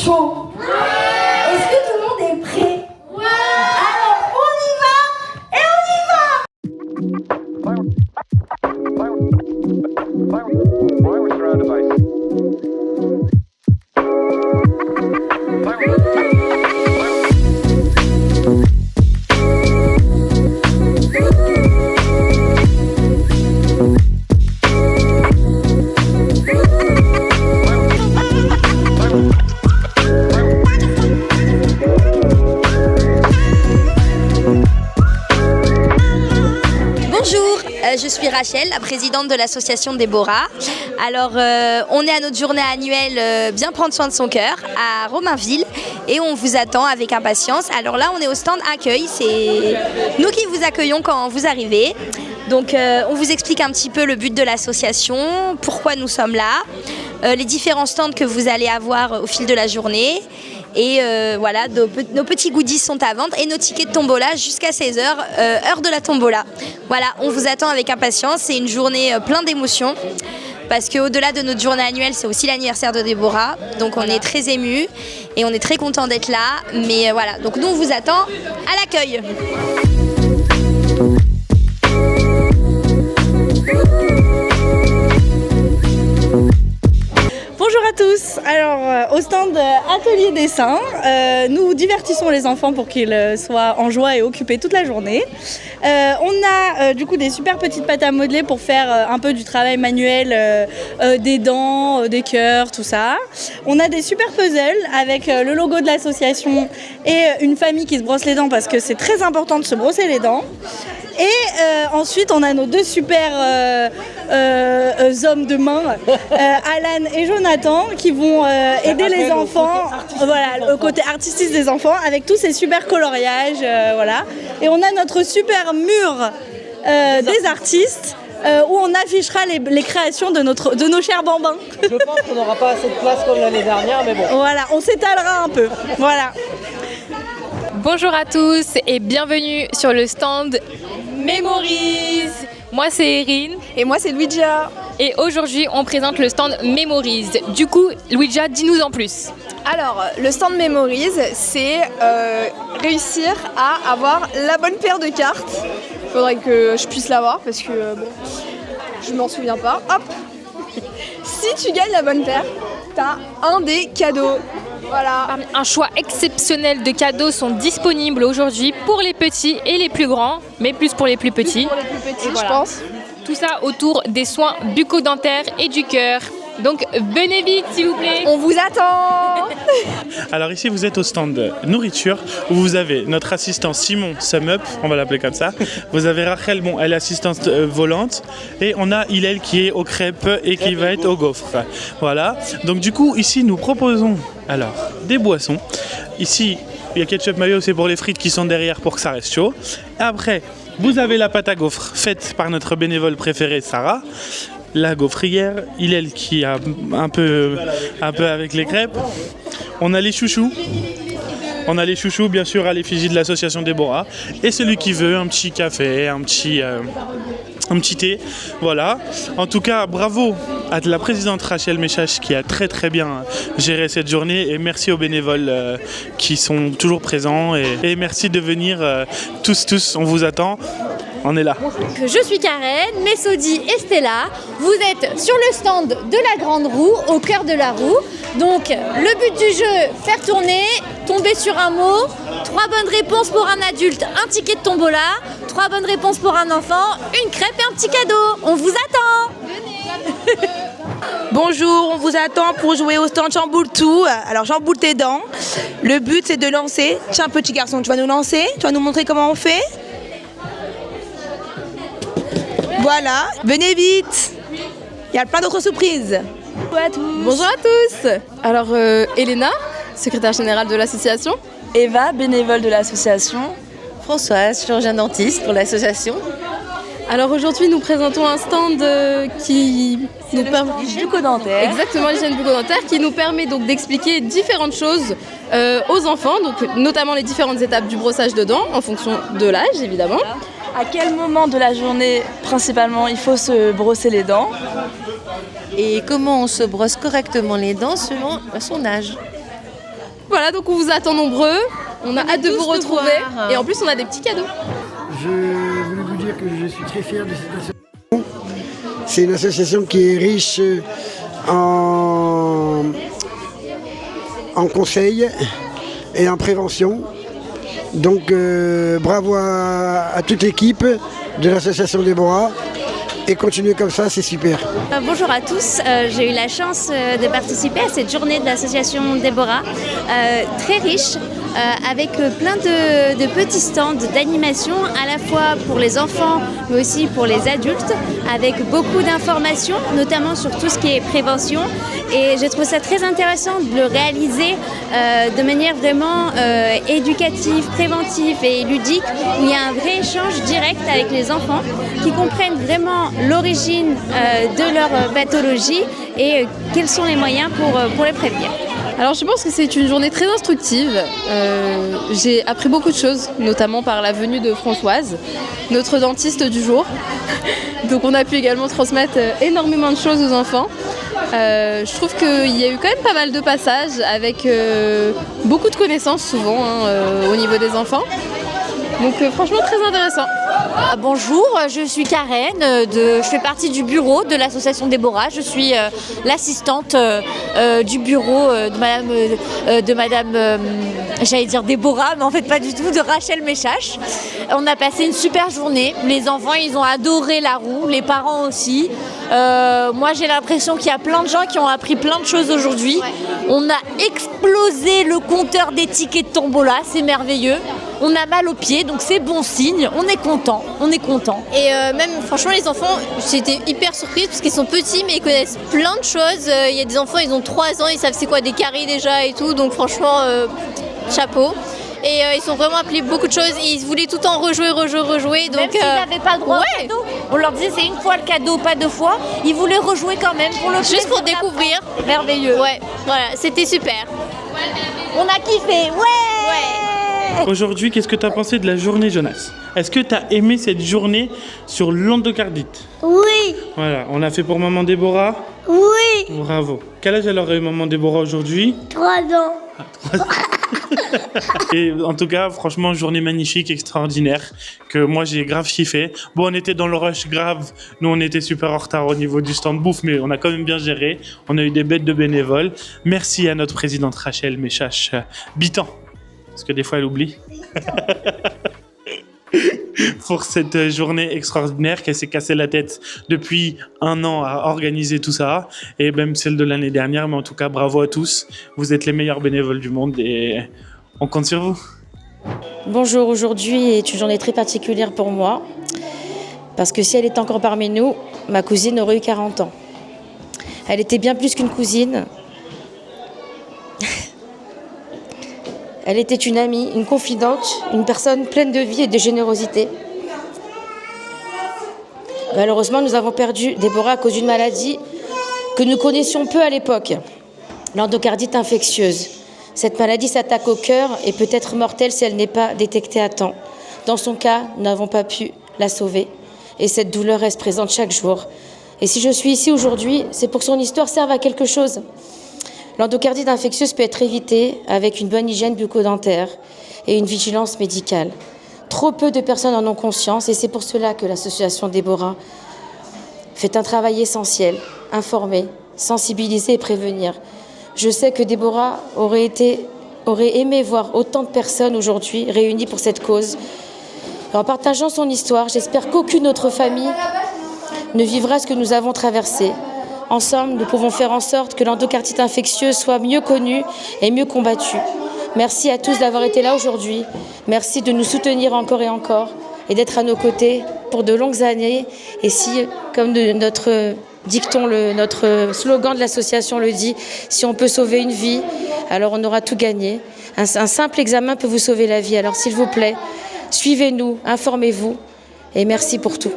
chaud. Est-ce que tout le monde est prêt? Alors on y va et on y va. Je suis Rachel, la présidente de l'association Déborah. Alors, on est à notre journée annuelle Bien prendre soin de son cœur à Romainville et on vous attend avec impatience. Alors là, on est au stand accueil, c'est nous qui vous accueillons quand vous arrivez. Donc, on vous explique un petit peu le but de l'association, pourquoi nous sommes là, les différents stands que vous allez avoir au fil de la journée. Et voilà, nos petits goodies sont à vendre et nos tickets de tombola jusqu'à 16h, heure de la tombola. Voilà, on vous attend avec impatience. C'est une journée pleine d'émotions parce qu'au-delà de notre journée annuelle, c'est aussi l'anniversaire de Déborah. Donc on est très émus et on est très contents d'être là. Mais voilà, donc nous on vous attend à l'accueil. Bonjour à tous, alors au stand Atelier Dessin, nous divertissons les enfants pour qu'ils soient en joie et occupés toute la journée. On a du coup des super petites pâtes à modeler pour faire un peu du travail manuel, des dents, des cœurs, tout ça. On a des super puzzles avec le logo de l'association et une famille qui se brosse les dents parce que c'est très important de se brosser les dents. Et ensuite, on a nos deux super hommes de main, Alan et Jonathan, qui vont aider les enfants, voilà, au côté artistique des enfants, avec tous ces super coloriages, voilà. Et on a notre super mur des artistes, où on affichera les créations de nos chers bambins. Je pense qu'on n'aura pas assez de place comme l'année dernière, mais bon. Voilà, on s'étalera un peu, voilà. Bonjour à tous et bienvenue sur le stand Memories. Moi c'est Erin. Et moi c'est Luigia. Et aujourd'hui on présente le stand Memories. Du coup Luigia, dis-nous en plus. Alors le stand Memories c'est réussir à avoir la bonne paire de cartes. Il faudrait que je puisse l'avoir parce que bon, je m'en souviens pas. Hop. Si tu gagnes la bonne paire, t'as un des cadeaux. Voilà. Un choix exceptionnel de cadeaux sont disponibles aujourd'hui pour les petits et les plus grands, mais plus pour les plus petits. Plus pour les plus petits, voilà. Je pense. Tout ça autour des soins bucco-dentaires et du cœur. Donc venez vite s'il vous plaît. On vous attend. Alors ici vous êtes au stand de nourriture où vous avez notre assistant Simon Sumup, on va l'appeler comme ça. Vous avez Rachel, bon elle est assistante volante. Et on a Hillel qui est aux crêpes et qui va être aux gaufres. Voilà, donc du coup ici nous proposons alors des boissons. Ici il y a ketchup mayo, c'est pour les frites qui sont derrière pour que ça reste chaud. Après vous avez la pâte à gaufres faite par notre bénévole préféré Sarah. La gaufrière, Hillel qui a un peu avec les crêpes. On a les chouchous. On a les chouchous bien sûr à l'effigie de l'association Déborah. Et celui qui veut un petit café, un petit thé. Voilà. En tout cas, bravo à la présidente Rachel Méchache qui a très très bien géré cette journée. Et merci aux bénévoles qui sont toujours présents. Et merci de venir tous, on vous attend. On est là. Je suis Karen, Messodi et Stella. Vous êtes sur le stand de la Grande Roue, au cœur de la roue. Donc, le but du jeu, faire tourner, tomber sur un mot. 3 bonnes réponses pour un adulte, un ticket de tombola. 3 bonnes réponses pour un enfant, une crêpe et un petit cadeau. On vous attend. Venez. Bonjour, on vous attend pour jouer au stand Chamboule tout. Alors, chamboule tes dents. Le but, c'est de lancer. Tiens, petit garçon, tu vas nous lancer? Tu vas nous montrer comment on fait? Voilà, venez vite. Il y a plein d'autres surprises. Bonjour à tous. Bonjour à tous. Alors Elena, secrétaire générale de l'association. Eva, bénévole de l'association. Françoise, chirurgien dentiste pour l'association. Alors aujourd'hui nous présentons un stand qui nous permet bucco-dentaire. Exactement, l'hygiène bucco-dentaire qui nous permet donc d'expliquer différentes choses aux enfants, donc notamment les différentes étapes du brossage de dents en fonction de l'âge évidemment. À quel moment de la journée, principalement, il faut se brosser les dents? Et comment on se brosse correctement les dents selon son âge. Voilà, donc on vous attend nombreux. On a hâte de vous retrouver. Et en plus, on a des petits cadeaux. Je voulais vous dire que je suis très fier de cette association. C'est une association qui est riche en conseils et en prévention. Donc bravo à toute l'équipe de l'association Déborah. Et continuez comme ça, c'est super. Bonjour à tous, j'ai eu la chance de participer à cette journée de l'association Déborah, très riche, avec plein de petits stands d'animation, à la fois pour les enfants, mais aussi pour les adultes, avec beaucoup d'informations, notamment sur tout ce qui est prévention. Et j'ai trouvé ça très intéressant de le réaliser de manière vraiment éducative, préventive et ludique, où il y a un vrai échange direct avec les enfants qui comprennent vraiment l'origine de leur pathologie et quels sont les moyens pour les prévenir. Alors je pense que c'est une journée très instructive. J'ai appris beaucoup de choses, notamment par la venue de Françoise, notre dentiste du jour. Donc on a pu également transmettre énormément de choses aux enfants. Je trouve qu'il y a eu quand même pas mal de passages avec beaucoup de connaissances souvent au niveau des enfants. Donc franchement très intéressant. Bonjour, je suis Karen, je fais partie du bureau de l'association Déborah. Je suis l'assistante du bureau de Madame j'allais dire Déborah, mais en fait pas du tout, de Rachel Méchache. On a passé une super journée. Les enfants, ils ont adoré la roue, les parents aussi. Moi, j'ai l'impression qu'il y a plein de gens qui ont appris plein de choses aujourd'hui. On a explosé le compteur des tickets de tombola, c'est merveilleux. On a mal aux pieds, donc c'est bon signe. On est content, Et même, franchement, les enfants, j'étais hyper surprise parce qu'ils sont petits, mais ils connaissent plein de choses. Il y a des enfants, ils ont 3 ans, ils savent c'est quoi des caries déjà et tout. Donc franchement, chapeau. Et ils ont vraiment appris beaucoup de choses. Et ils voulaient tout le temps rejouer. Donc, même s'ils n'avaient pas le droit au cadeau, on leur disait c'est une fois le cadeau, pas 2 fois. Ils voulaient rejouer quand même pour le juste pour découvrir. Merveilleux. Ouais, voilà, c'était super. On a kiffé, ouais. Aujourd'hui, qu'est-ce que tu as pensé de la journée, Jonas? Est-ce que tu as aimé cette journée sur l'endocardite? Oui. Voilà, on l'a fait pour maman Déborah? Oui. Bravo. Quel âge elle aurait eu maman Déborah aujourd'hui? 3 ans. 3 ans. Et en tout cas, franchement, journée magnifique, extraordinaire, que moi j'ai grave kiffé. Bon, on était dans le rush grave, nous on était super en retard au niveau du stand bouffe, mais on a quand même bien géré. On a eu des bêtes de bénévoles. Merci à notre présidente Rachel Méchache Bitan, parce que des fois elle oublie. Pour cette journée extraordinaire qu'elle s'est cassé la tête depuis 1 an à organiser tout ça, et même celle de l'année dernière, mais en tout cas bravo à tous, vous êtes les meilleurs bénévoles du monde et on compte sur vous. Bonjour, aujourd'hui est une journée très particulière pour moi, parce que si elle était encore parmi nous, ma cousine aurait eu 40 ans. Elle était bien plus qu'une cousine. Elle était une amie, une confidente, une personne pleine de vie et de générosité. Malheureusement, nous avons perdu Déborah à cause d'une maladie que nous connaissions peu à l'époque, l'endocardite infectieuse. Cette maladie s'attaque au cœur et peut être mortelle si elle n'est pas détectée à temps. Dans son cas, nous n'avons pas pu la sauver et cette douleur reste présente chaque jour. Et si je suis ici aujourd'hui, c'est pour que son histoire serve à quelque chose. L'endocardite infectieuse peut être évitée avec une bonne hygiène bucco-dentaire et une vigilance médicale. Trop peu de personnes en ont conscience et c'est pour cela que l'association Déborah fait un travail essentiel, informer, sensibiliser et prévenir. Je sais que Déborah aurait aimé voir autant de personnes aujourd'hui réunies pour cette cause. En partageant son histoire, j'espère qu'aucune autre famille ne vivra ce que nous avons traversé. Ensemble, nous pouvons faire en sorte que l'endocardite infectieuse soit mieux connue et mieux combattue. Merci à tous d'avoir été là aujourd'hui. Merci de nous soutenir encore et encore et d'être à nos côtés pour de longues années. Et si, comme notre dicton, notre slogan de l'association le dit, si on peut sauver une vie, alors on aura tout gagné. Un simple examen peut vous sauver la vie. Alors s'il vous plaît, suivez-nous, informez-vous et merci pour tout.